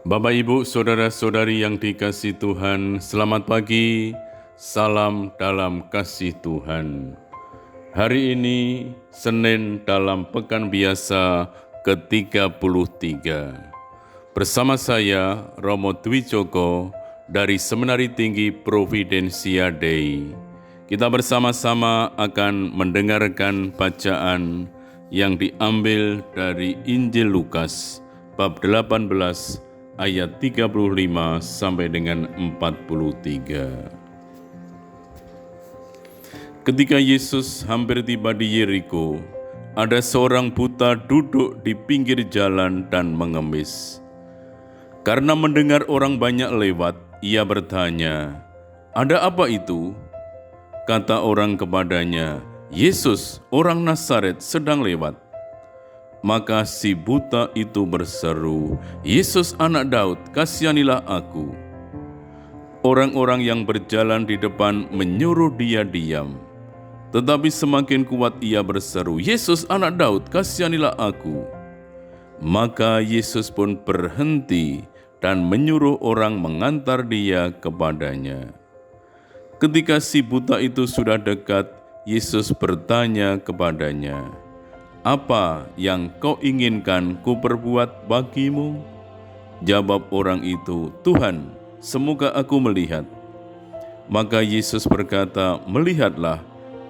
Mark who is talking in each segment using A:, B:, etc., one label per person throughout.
A: Bapak, Ibu, Saudara-saudari yang dikasihi Tuhan, selamat pagi, salam dalam kasih Tuhan. Hari ini, Senin dalam Pekan Biasa ke-33. Bersama saya, Romo Dwi Joko, dari Seminari Tinggi Providensia Dei. Kita bersama-sama akan mendengarkan bacaan yang diambil dari Injil Lukas, bab 18, ayat 35 sampai dengan 43. Ketika Yesus hampir tiba di Yeriko, ada seorang buta duduk di pinggir jalan dan mengemis. Karena mendengar orang banyak lewat, ia bertanya, "Ada apa itu?" Kata orang kepadanya, "Yesus, orang Nazaret sedang lewat." Maka si buta itu berseru, "Yesus anak Daud, kasihanilah aku." Orang-orang yang berjalan di depan menyuruh dia diam. Tetapi semakin kuat ia berseru, "Yesus anak Daud, kasihanilah aku." Maka Yesus pun berhenti dan menyuruh orang mengantar dia kepadanya. Ketika si buta itu sudah dekat, Yesus bertanya kepadanya, "Apa yang kau inginkan ku perbuat bagimu?" Jawab orang itu, "Tuhan, semoga aku melihat." Maka Yesus berkata, "Melihatlah,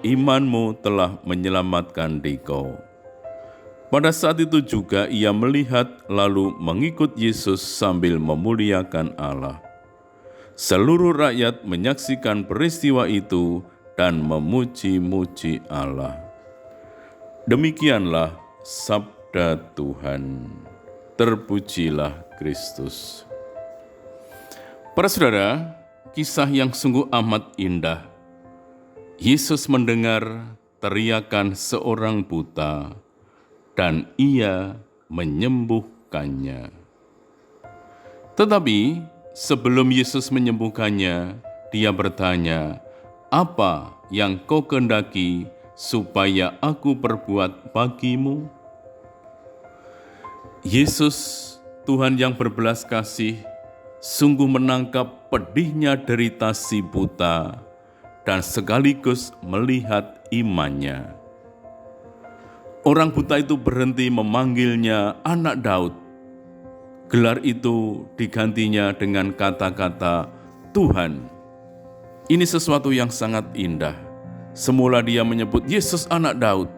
A: imanmu telah menyelamatkan dikau." Pada saat itu juga ia melihat lalu mengikut Yesus sambil memuliakan Allah. Seluruh rakyat menyaksikan peristiwa itu dan memuji-muji Allah. Demikianlah sabda Tuhan. Terpujilah Kristus. Para saudara, kisah yang sungguh amat indah. Yesus mendengar teriakan seorang buta dan ia menyembuhkannya. Tetapi sebelum Yesus menyembuhkannya, dia bertanya, "Apa yang kau kehendaki supaya aku perbuat bagimu?" Yesus, Tuhan yang berbelas kasih, sungguh menangkap pedihnya derita si buta dan sekaligus melihat imannya. Orang buta itu berhenti memanggilnya anak Daud. Gelar itu digantinya dengan kata-kata Tuhan. Ini sesuatu yang sangat indah. Semula dia menyebut Yesus anak Daud.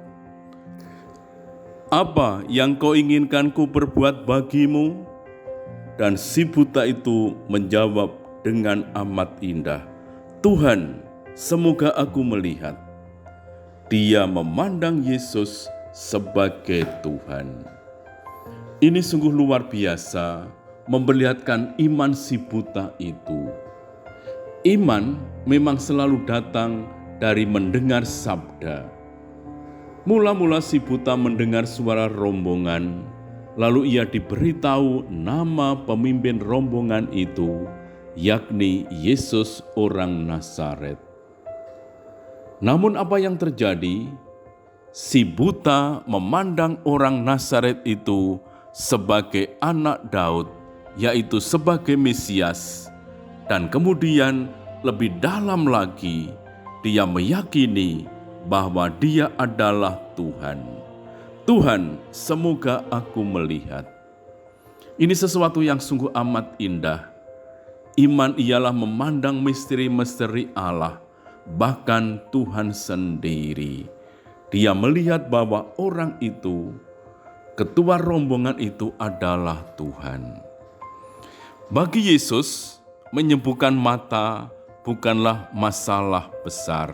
A: "Apa yang kau inginkan ku perbuat bagimu?" Dan si buta itu menjawab dengan amat indah, "Tuhan, semoga aku melihat." Dia memandang Yesus sebagai Tuhan. Ini sungguh luar biasa, memperlihatkan iman si buta itu. Iman memang selalu datang dari mendengar sabda. Mula-mula si buta mendengar suara rombongan, lalu ia diberitahu nama pemimpin rombongan itu, yakni Yesus orang Nazaret. Namun apa yang terjadi? Si buta memandang orang Nazaret itu sebagai anak Daud, yaitu sebagai Mesias, dan kemudian lebih dalam lagi, dia meyakini bahwa dia adalah Tuhan. "Tuhan, semoga aku melihat." Ini sesuatu yang sungguh amat indah. Iman ialah memandang misteri-misteri Allah, bahkan Tuhan sendiri. Dia melihat bahwa orang itu, ketua rombongan itu adalah Tuhan. Bagi Yesus, menyembuhkan mata bukanlah masalah besar.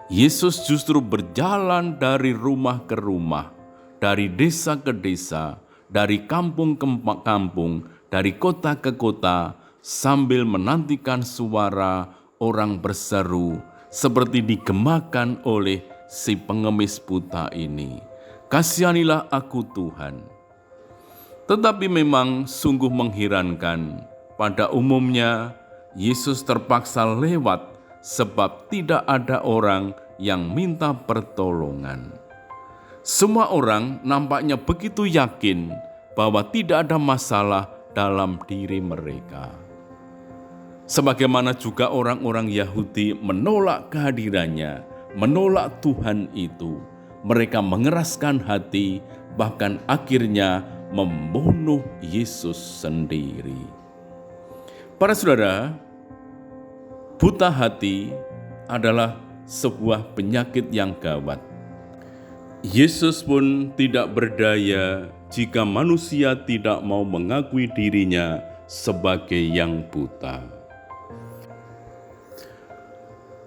A: Yesus justru berjalan dari rumah ke rumah, dari desa ke desa, dari kampung ke kampung, dari kota ke kota, sambil menantikan suara orang berseru seperti digemakan oleh si pengemis buta ini, "Kasihanilah aku Tuhan." Tetapi memang sungguh mengherankan, pada umumnya Yesus terpaksa lewat sebab tidak ada orang yang minta pertolongan. Semua orang nampaknya begitu yakin bahwa tidak ada masalah dalam diri mereka. Sebagaimana juga orang-orang Yahudi menolak kehadirannya, menolak Tuhan itu, mereka mengeraskan hati, bahkan akhirnya membunuh Yesus sendiri. Para saudara, buta hati adalah sebuah penyakit yang gawat. Yesus pun tidak berdaya jika manusia tidak mau mengakui dirinya sebagai yang buta.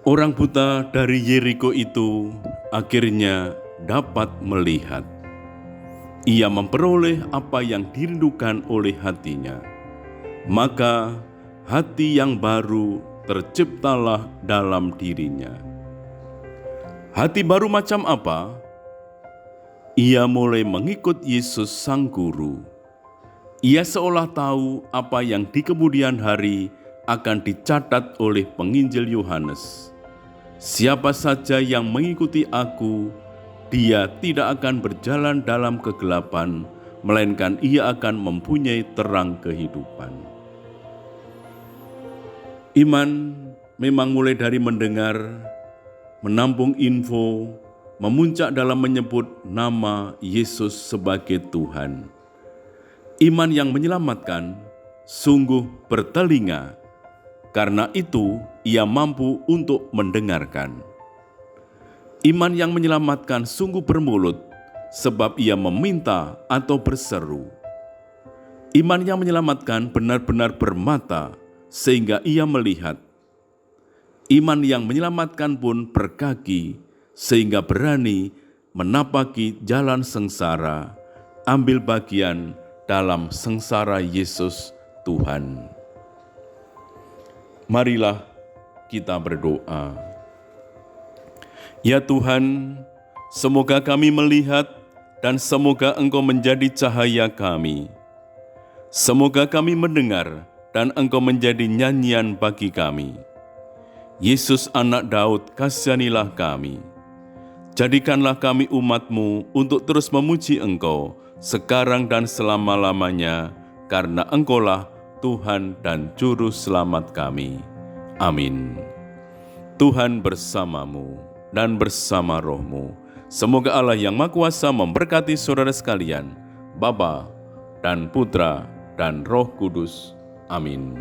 A: Orang buta dari Yeriko itu akhirnya dapat melihat. Ia memperoleh apa yang dirindukan oleh hatinya. Maka hati yang baru terciptalah dalam dirinya. Hati baru macam apa? Ia mulai mengikut Yesus Sang Guru. Ia seolah tahu apa yang di kemudian hari akan dicatat oleh penginjil Yohanes. Siapa saja yang mengikuti aku, dia tidak akan berjalan dalam kegelapan, melainkan ia akan mempunyai terang kehidupan. Iman memang mulai dari mendengar, menampung info, memuncak dalam menyebut nama Yesus sebagai Tuhan. Iman yang menyelamatkan sungguh bertelinga, karena itu ia mampu untuk mendengarkan. Iman yang menyelamatkan sungguh bermulut, sebab ia meminta atau berseru. Iman yang menyelamatkan benar-benar bermata, sehingga ia melihat. Iman yang menyelamatkan pun berkaki, sehingga berani menapaki jalan sengsara, ambil bagian dalam sengsara Yesus Tuhan. Marilah kita berdoa. Ya Tuhan, semoga kami melihat dan semoga Engkau menjadi cahaya kami. Semoga kami mendengar dan Engkau menjadi nyanyian bagi kami. Yesus anak Daud, kasihanilah kami. Jadikanlah kami umat-Mu untuk terus memuji Engkau sekarang dan selama-lamanya, karena Engkaulah Tuhan dan Juru Selamat kami. Amin. Tuhan bersamamu dan bersama rohmu. Semoga Allah yang Maha Kuasa memberkati saudara sekalian, Bapa dan Putra dan Roh Kudus. Amin.